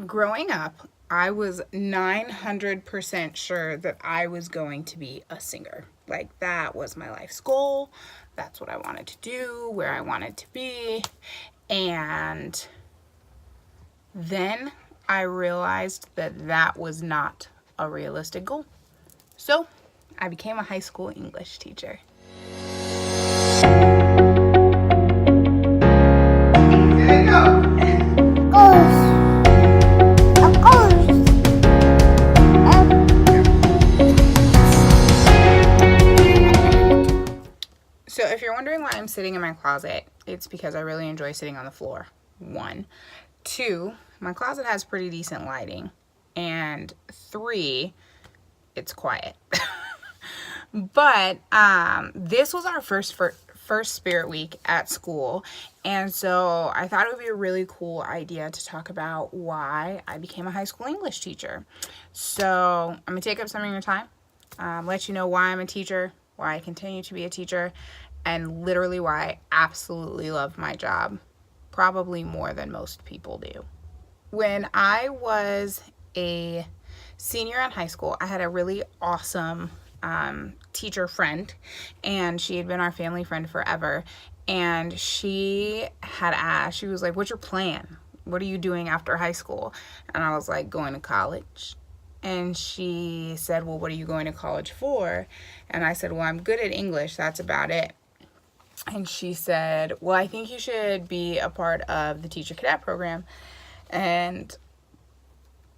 Growing up, I was 900% sure that I was going to be a singer. Like, that was my life's goal. That's what I wanted to do, where I wanted to be. And then I realized that that was not a realistic goal. So I became a high school English teacher. There you go. So if you're wondering why I'm sitting in my closet, it's because I really enjoy sitting on the floor. One. Two, my closet has pretty decent lighting. And three, it's quiet. But this was our first Spirit Week at school, and so I thought it would be a really cool idea to talk about why I became a high school English teacher. So I'm gonna take up some of your time, let you know why I'm a teacher, why I continue to be a teacher, and literally why I absolutely love my job, probably more than most people do. When I was a senior in high school, I had a really awesome teacher friend, and she had been our family friend forever. And she had asked, she was like, "What's your plan? What are you doing after high school?" And I was like, "Going to college." And she said, "Well, what are you going to college for?" And I said, "Well, I'm good at English. That's about it." And she said, "Well, I think you should be a part of the teacher cadet program." And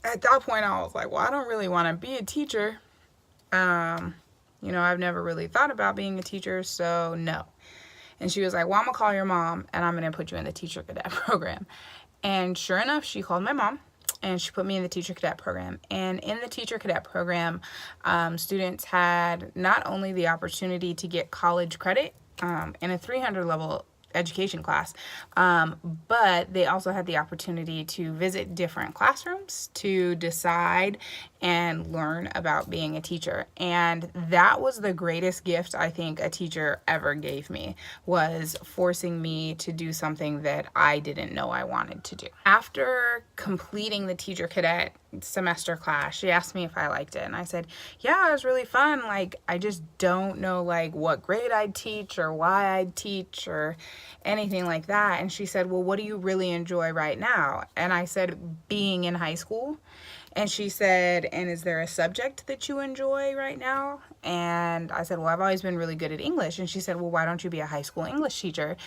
at that point, I was like, "Well, I don't really want to be a teacher. I've never really thought about being a teacher, so no." And she was like, "Well, I'm going to call your mom, and I'm going to put you in the teacher cadet program." And sure enough, she called my mom, and she put me in the teacher cadet program. And in the teacher cadet program, students had not only the opportunity to get college credit in a 300 level education class, but they also had the opportunity to visit different classrooms to decide and learn about being a teacher. And that was the greatest gift I think a teacher ever gave me, was forcing me to do something that I didn't know I wanted to do. After completing the teacher cadet semester class, she asked me if I liked it, and I said, "Yeah, it was really fun. Like, I just don't know like what grade I'd teach or why I'd teach or anything like that." And she said, "Well, what do you really enjoy right now?" And I said, "Being in high school." And she said, "And is there a subject that you enjoy right now?" And I said, "Well, I've always been really good at English." And she said, "Well, why don't you be a high school English teacher?"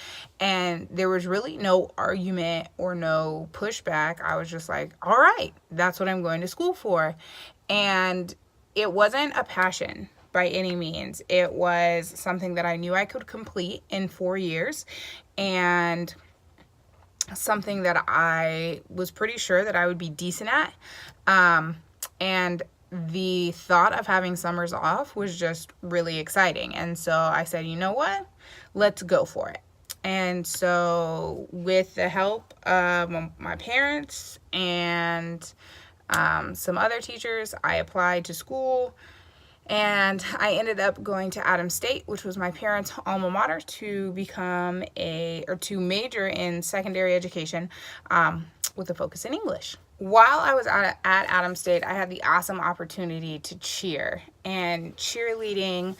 And there was really no argument or no pushback. I was just like, "All right, that's what I'm going to school for." And it wasn't a passion by any means. It was something that I knew I could complete in 4 years, and something that I was pretty sure that I would be decent at. And the thought of having summers off was just really exciting. And so I said, "You know what? Let's go for it." And so with the help of my parents and some other teachers, I applied to school. And I ended up going to Adams State, which was my parents' alma mater, to to major in secondary education with a focus in English. While I was at Adams State, I had the awesome opportunity to cheer, and cheerleading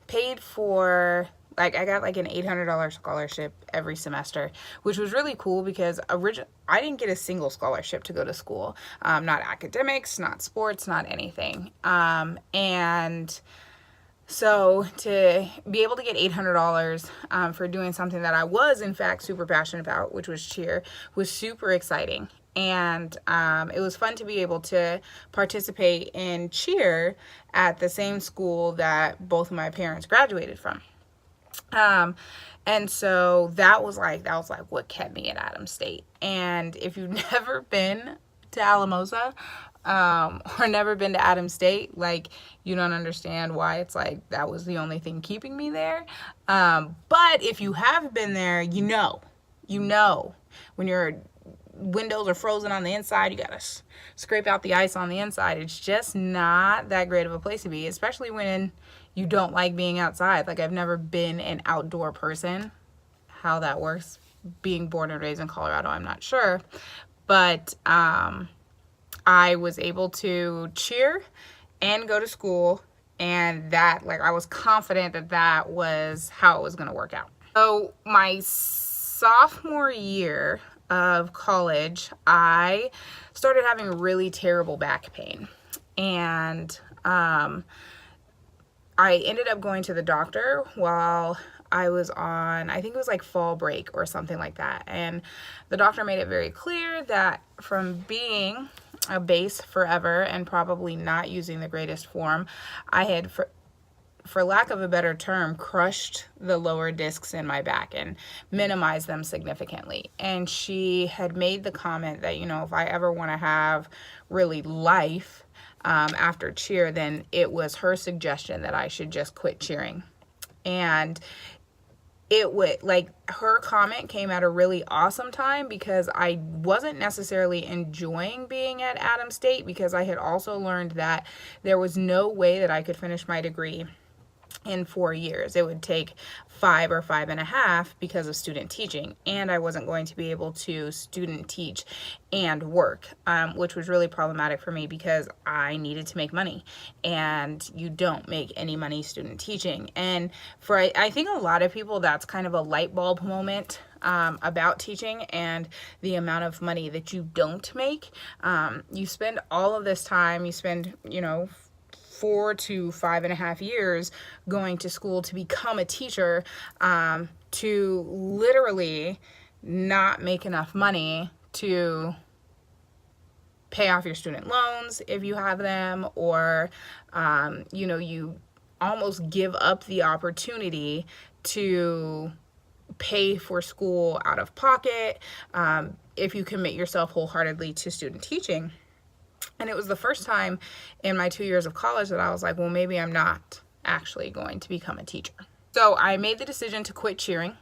paid for, like, I got like an $800 scholarship every semester, which was really cool because I didn't get a single scholarship to go to school. Not academics, not sports, not anything. And so to be able to get $800 for doing something that I was in fact super passionate about, which was cheer, was super exciting. And it was fun to be able to participate in cheer at the same school that both of my parents graduated from. And so that was like what kept me at Adams State. And if you've never been to Alamosa, or never been to Adams State, like, you don't understand why it's like that was the only thing keeping me there. But if you have been there, you know, when your windows are frozen on the inside, you gotta scrape out the ice on the inside. It's just not that great of a place to be, especially when you don't like being outside. Like, I've never been an outdoor person. How that works, being born and raised in Colorado, I'm not sure. But I was able to cheer and go to school, and that, like, I was confident that that was how it was going to work out. So my sophomore year of college, I started having really terrible back pain, and I ended up going to the doctor while I was on, I think it was like fall break or something like that, and the doctor made it very clear that from being a base forever and probably not using the greatest form, I had, for lack of a better term, crushed the lower discs in my back and minimized them significantly. And she had made the comment that, you know, if I ever want to have really life after cheer, then it was her suggestion that I should just quit cheering. And it would, like, her comment came at a really awesome time because I wasn't necessarily enjoying being at Adams State, because I had also learned that there was no way that I could finish my degree in 4 years. It would take 5 or 5.5 because of student teaching, and I wasn't going to be able to student teach and work, which was really problematic for me because I needed to make money, and you don't make any money student teaching. And for I think a lot of people, that's kind of a light bulb moment about teaching and the amount of money that you don't make. You spend all of this time, you spend, you know, 4 to 5.5 years going to school to become a teacher, to literally not make enough money to pay off your student loans if you have them, or you know, you almost give up the opportunity to pay for school out of pocket if you commit yourself wholeheartedly to student teaching. And it was the first time in my 2 years of college that I was like, well, maybe I'm not actually going to become a teacher. So I made the decision to quit cheering,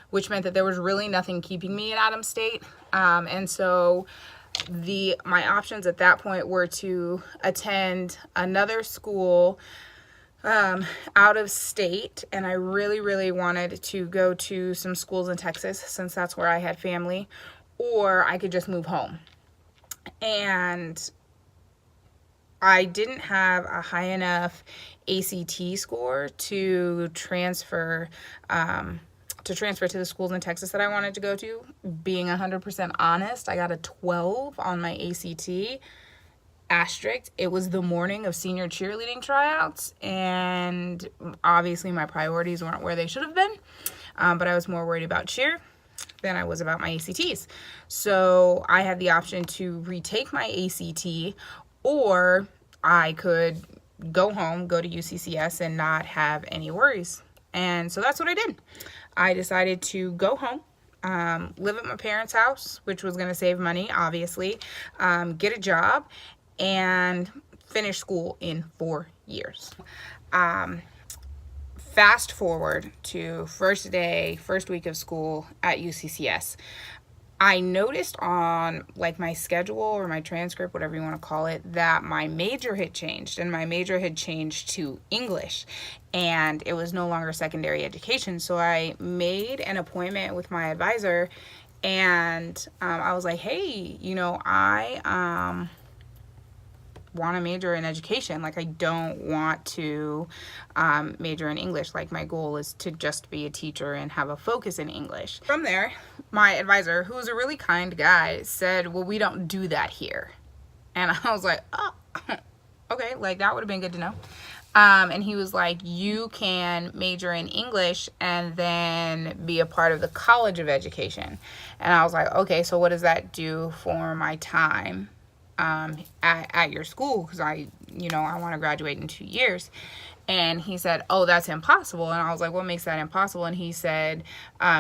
which meant that there was really nothing keeping me at Adams State. And so my options at that point were to attend another school out of state, and I really, really wanted to go to some schools in Texas since that's where I had family, or I could just move home. And I didn't have a high enough ACT score to transfer to the schools in Texas that I wanted to go to. Being 100% honest, I got a 12 on my ACT. Asterisk, it was the morning of senior cheerleading tryouts, and obviously my priorities weren't where they should have been, but I was more worried about cheer than I was about my ACTs. So I had the option to retake my ACT, or I could go home, go to UCCS, and not have any worries. And so that's what I did. I decided to go home, live at my parents' house, which was going to save money, obviously, get a job, and finish school in 4 years. Fast forward to first week of school at UCCS. I noticed on, like, my schedule or my transcript, whatever you want to call it, that my major had changed, and my major had changed to English, and it was no longer secondary education. So I made an appointment with my advisor, and I was like, hey, you know, I want to major in education. Like, I don't want to major in English. Like, my goal is to just be a teacher and have a focus in English. From there, my advisor, who was a really kind guy, said, well, we don't do that here. And I was like, oh, okay, like, that would have been good to know. And he was like, you can major in English and then be a part of the College of Education. And I was like, okay, so what does that do for my time at your school? Because I want to graduate in 2 years. And he said, oh, that's impossible. And I was like, what makes that impossible? And he said,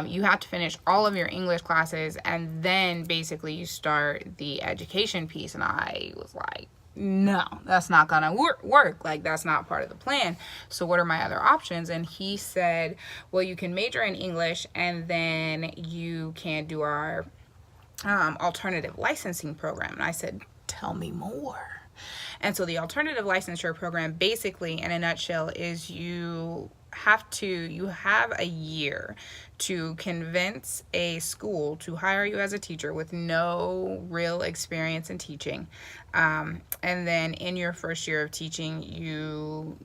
you have to finish all of your English classes, and then basically you start the education piece. And I was like, no, that's not gonna work. Like, that's not part of the plan. So what are my other options? And he said, well, you can major in English, and then you can do our alternative licensing program. And I said, tell me more. And so the alternative licensure program, basically in a nutshell, is you have a year to convince a school to hire you as a teacher with no real experience in teaching. And then in your first year of teaching, you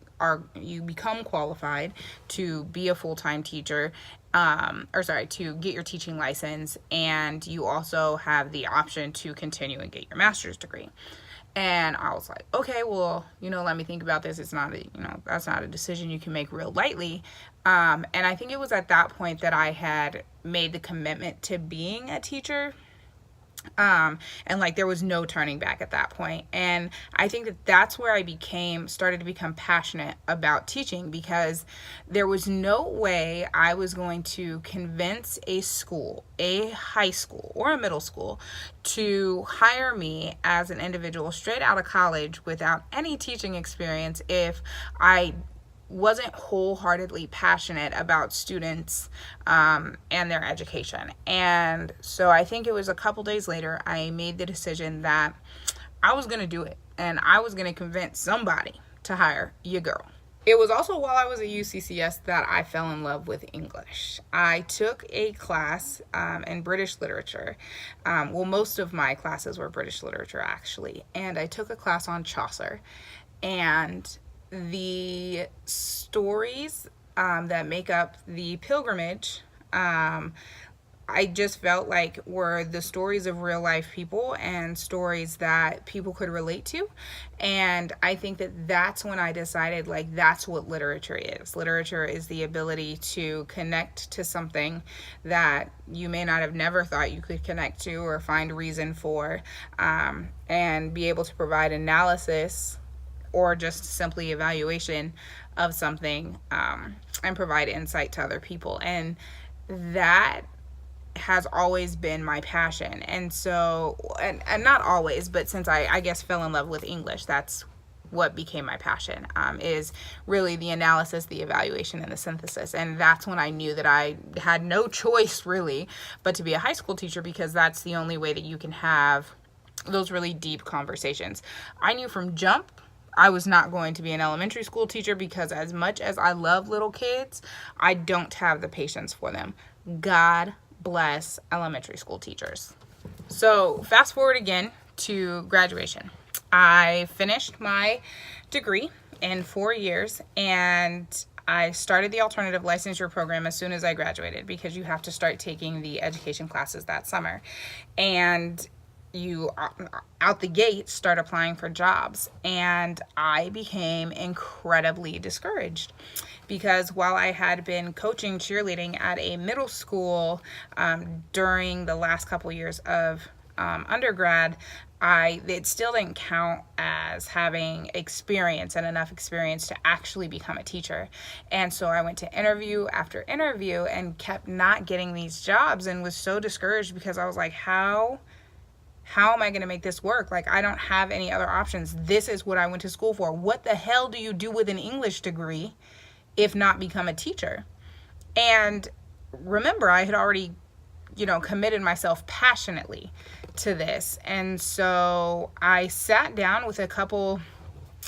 become qualified to be a full-time teacher, to get your teaching license, and you also have the option to continue and get your master's degree. And I was like, okay, well, let me think about this. It's not that's not a decision you can make real lightly. And I think it was at that point that I had made the commitment to being a teacher. And like there was no turning back at that point. And I think that that's where I started to become passionate about teaching, because there was no way I was going to convince a school, a high school or a middle school, to hire me as an individual straight out of college without any teaching experience if I wasn't wholeheartedly passionate about students and their education. And so I think it was a couple days later, I made the decision that I was going to do it, and I was going to convince somebody to hire your girl. It was also while I was at UCCS that I fell in love with English. I took a class in British literature. Most of my classes were British literature, actually. And I took a class on Chaucer. And the stories that make up the Pilgrimage, I just felt like were the stories of real life people and stories that people could relate to. And I think that that's when I decided, like, that's what literature is. Literature is the ability to connect to something that you may not have never thought you could connect to or find reason for, and be able to provide analysis or just simply evaluation of something, and provide insight to other people. And that has always been my passion. And so, and not always, but since I guess fell in love with English, that's what became my passion, is really the analysis, the evaluation, and the synthesis. And that's when I knew that I had no choice really but to be a high school teacher, because that's the only way that you can have those really deep conversations. I knew from jump I was not going to be an elementary school teacher, because as much as I love little kids, I don't have the patience for them. God bless elementary school teachers. So fast forward again to graduation. I finished my degree in 4 years, and I started the alternative licensure program as soon as I graduated, because you have to start taking the education classes that summer. And you out the gate start applying for jobs. And I became incredibly discouraged, because while I had been coaching cheerleading at a middle school during the last couple years of undergrad, it still didn't count as having experience and enough experience to actually become a teacher. And so I went to interview after interview and kept not getting these jobs, and was so discouraged, because I was like, how am I going to make this work? Like, I don't have any other options. This is what I went to school for. What the hell do you do with an English degree if not become a teacher? And remember, I had already, committed myself passionately to this. And so I sat down with a couple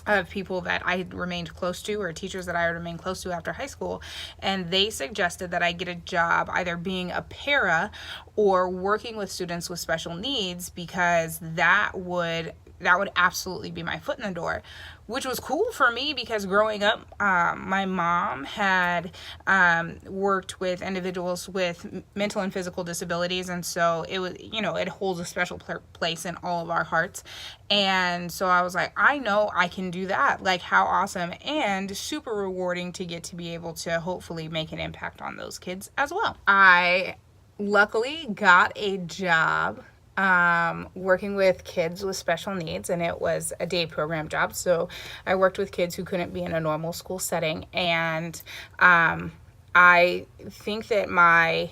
of people that I had remained close to, or teachers that I had remained close to after high school, and they suggested that I get a job either being a para or working with students with special needs, because that would absolutely be my foot in the door, which was cool for me, because growing up, my mom had worked with individuals with mental and physical disabilities, and so it was, it holds a special place in all of our hearts. And so I was like, I know I can do that. Like, how awesome, and super rewarding to get to be able to hopefully make an impact on those kids as well. I luckily got a job working with kids with special needs, and it was a day program job. So I worked with kids who couldn't be in a normal school setting, and I think that my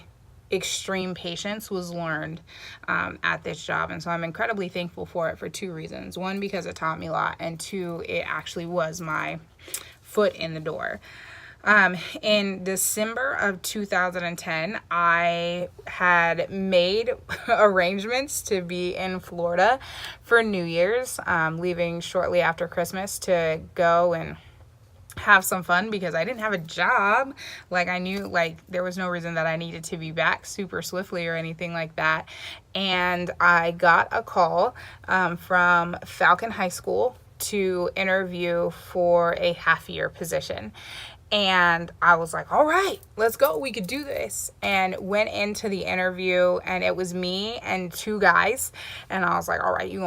extreme patience was learned at this job, and so I'm incredibly thankful for it for 2 reasons. 1, because it taught me a lot, and 2, it actually was my foot in the door. In December of 2010, I had made arrangements to be in Florida for New Year's, leaving shortly after Christmas to go and have some fun because I didn't have a job. Like, I knew, like, there was no reason that I needed to be back super swiftly or anything like that. And I got a call from Falcon High School to interview for a half-year position. And I was like, all right, let's go. We could do this. And went into the interview, and it was me and two guys. And I was like, all right, you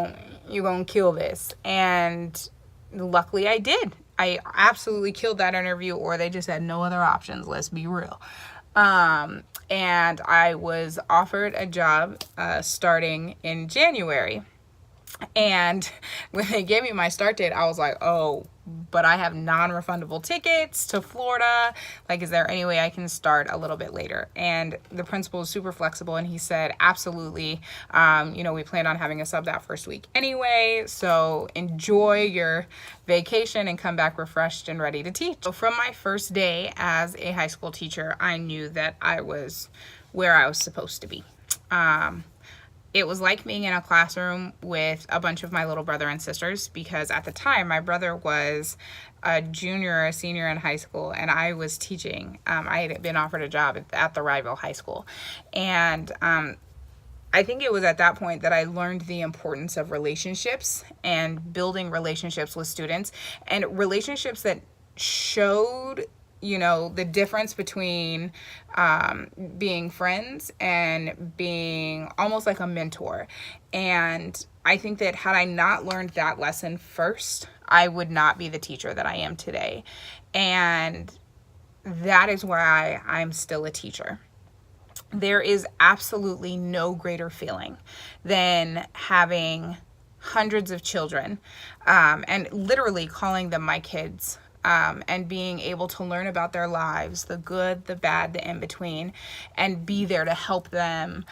gonna kill this. And luckily I did. I absolutely killed that interview, or they just had no other options. Let's be real. And I was offered a job starting in January. And when they gave me my start date, I was like, oh, but I have non-refundable tickets to Florida. Like, is there any way I can start a little bit later? And the principal was super flexible, and he said, absolutely. We plan on having a sub that first week anyway, so enjoy your vacation and come back refreshed and ready to teach. So from my first day as a high school teacher, I knew that I was where I was supposed to be. It was like being in a classroom with a bunch of my little brother and sisters, because at the time my brother was a junior or a senior in high school and I was teaching. I had been offered a job at the Rydell High School. And I think it was at that point that I learned the importance of relationships and building relationships with students, and relationships that showed the difference between being friends and being almost like a mentor. And I think that had I not learned that lesson first, I would not be the teacher that I am today. And that is why I'm still a teacher. There is absolutely no greater feeling than having hundreds of children and literally calling them my kids. And being able to learn about their lives, the good, the bad, the in-between, and be there to help them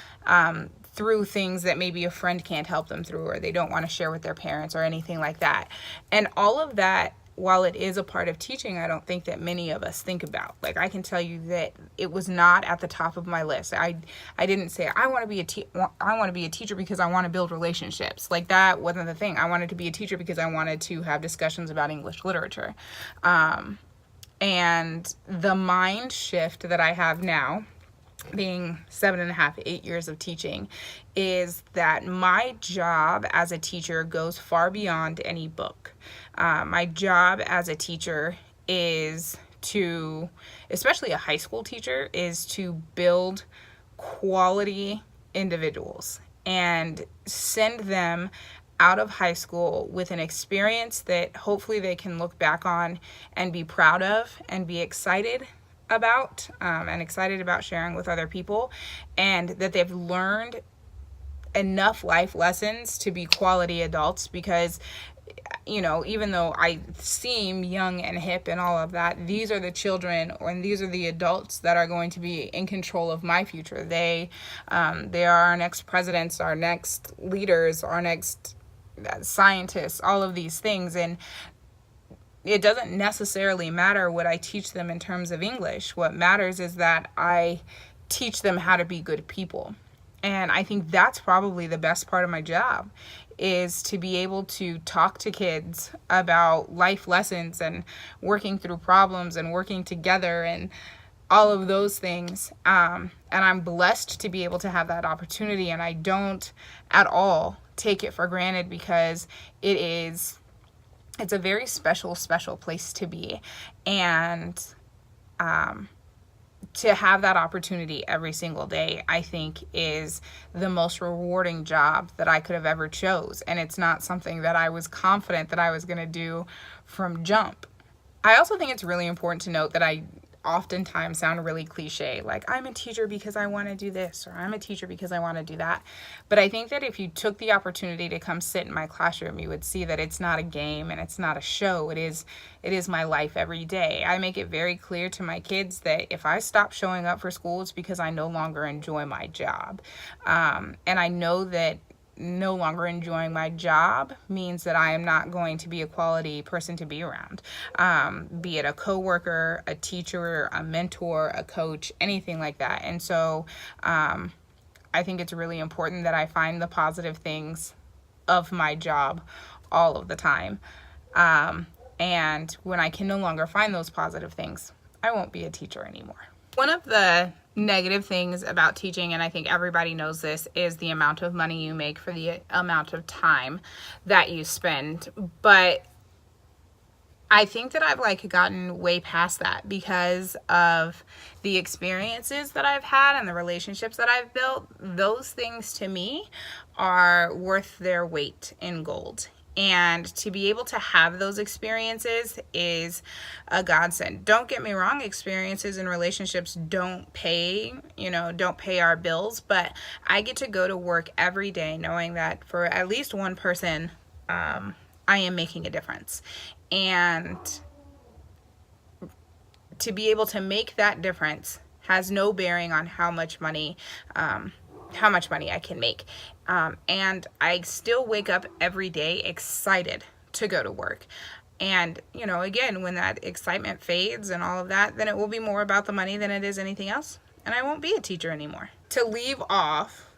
through things that maybe a friend can't help them through, or they don't want to share with their parents or anything like that. And all of that, while it is a part of teaching, I don't think that many of us think about. Like, I can tell you that it was not at the top of my list. I didn't say I want to be a teacher because I want to build relationships. Like, that wasn't the thing. I wanted to be a teacher because I wanted to have discussions about English literature. And the mind shift that I have now, being 7.5, 8 years of teaching, is that my job as a teacher goes far beyond any book. My job as a teacher is to, especially a high school teacher, is to build quality individuals and send them out of high school with an experience that hopefully they can look back on and be proud of and be excited about, and excited about sharing with other people, and that they've learned enough life lessons to be quality adults. Because even though I seem young and hip and all of that, these are the children, and these are the adults that are going to be in control of my future. They are our next presidents, our next leaders, our next scientists, all of these things. And it doesn't necessarily matter what I teach them in terms of English. What matters is that I teach them how to be good people. And I think that's probably the best part of my job, is to be able to talk to kids about life lessons and working through problems and working together and all of those things. And I'm blessed to be able to have that opportunity, and I don't at all take it for granted, because it's a very special place to be. And to have that opportunity every single day, I think, is the most rewarding job that I could have ever chose. And it's not something that I was confident that I was going to do from jump. I also think it's really important to note that I oftentimes sound really cliche, like I'm a teacher because I want to do this, or I'm a teacher because I want to do that. But I think that if you took the opportunity to come sit in my classroom, you would see that it's not a game and it's not a show. It is my life every day. I make it very clear to my kids that if I stop showing up for school, it's because I no longer enjoy my job. And I know that no longer enjoying my job means that I am not going to be a quality person to be around. Be it a coworker, a teacher, a mentor, a coach, anything like that. And so I think it's really important that I find the positive things of my job all of the time. And when I can no longer find those positive things, I won't be a teacher anymore. One of the negative things about teaching, and I think everybody knows this, is the amount of money you make for the amount of time that you spend. But I think that I've gotten way past that because of the experiences that I've had and the relationships that I've built. Those things to me are worth their weight in gold. And to be able to have those experiences is a godsend. Don't get me wrong, experiences and relationships don't pay our bills, but I get to go to work every day knowing that for at least one person, I am making a difference. And to be able to make that difference has no bearing on how much money I can make. And I still wake up every day excited to go to work. And, again, when that excitement fades and all of that, then it will be more about the money than it is anything else. And I won't be a teacher anymore. To leave off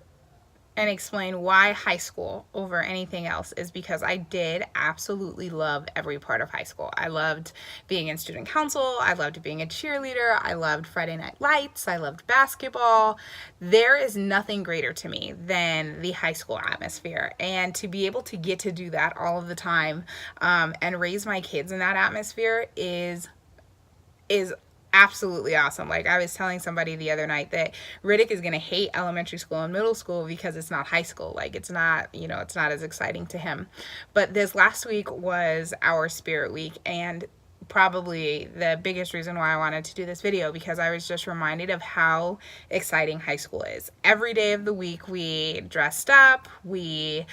and explain why high school over anything else is because I did absolutely love every part of high school. I loved being in student council. I loved being a cheerleader. I loved Friday Night Lights. I loved basketball. There is nothing greater to me than the high school atmosphere. And to be able to get to do that all of the time and raise my kids in that atmosphere is absolutely awesome. I was telling somebody the other night that Riddick is going to hate elementary school and middle school because it's not high school. It's not as exciting to him. But this last week was our Spirit Week, and probably the biggest reason why I wanted to do this video, because I was just reminded of how exciting high school is. Every day of the week we dressed up, we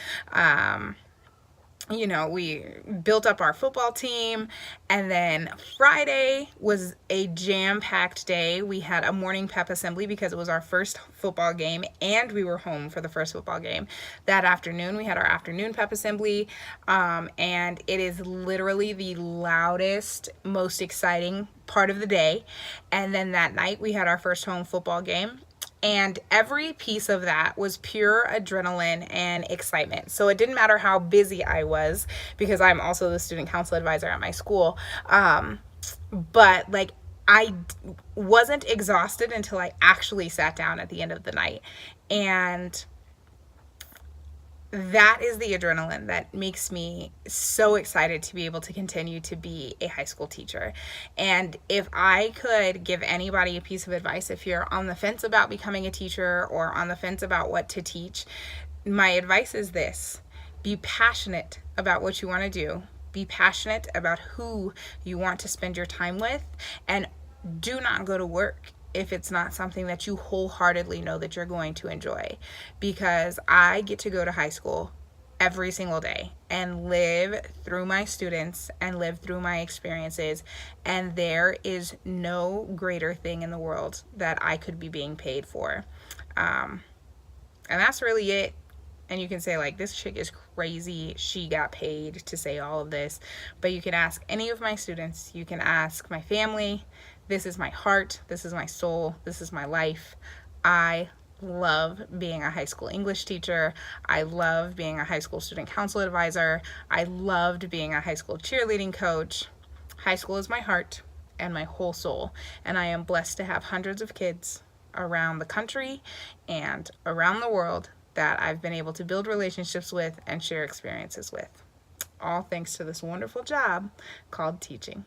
built up our football team, and then Friday was a jam-packed day. We had a morning pep assembly because it was our first football game, and we were home for the first football game. That afternoon, we had our afternoon pep assembly, and it is literally the loudest, most exciting part of the day. And then that night, we had our first home football game. And every piece of that was pure adrenaline and excitement. So it didn't matter how busy I was, because I'm also the student council advisor at my school. But I wasn't exhausted until I actually sat down at the end of the night. And that is the adrenaline that makes me so excited to be able to continue to be a high school teacher. And if I could give anybody a piece of advice, if you're on the fence about becoming a teacher or on the fence about what to teach, my advice is this: be passionate about what you want to do. Be passionate about who you want to spend your time with, and do not go to work if it's not something that you wholeheartedly know that you're going to enjoy. Because I get to go to high school every single day and live through my students and live through my experiences, and there is no greater thing in the world that I could be being paid for. And that's really it. And you can say, this chick is crazy, she got paid to say all of this. But you can ask any of my students, you can ask my family. This is my heart, this is my soul, this is my life. I love being a high school English teacher. I love being a high school student council advisor. I loved being a high school cheerleading coach. High school is my heart and my whole soul. And I am blessed to have hundreds of kids around the country and around the world that I've been able to build relationships with and share experiences with. All thanks to this wonderful job called teaching.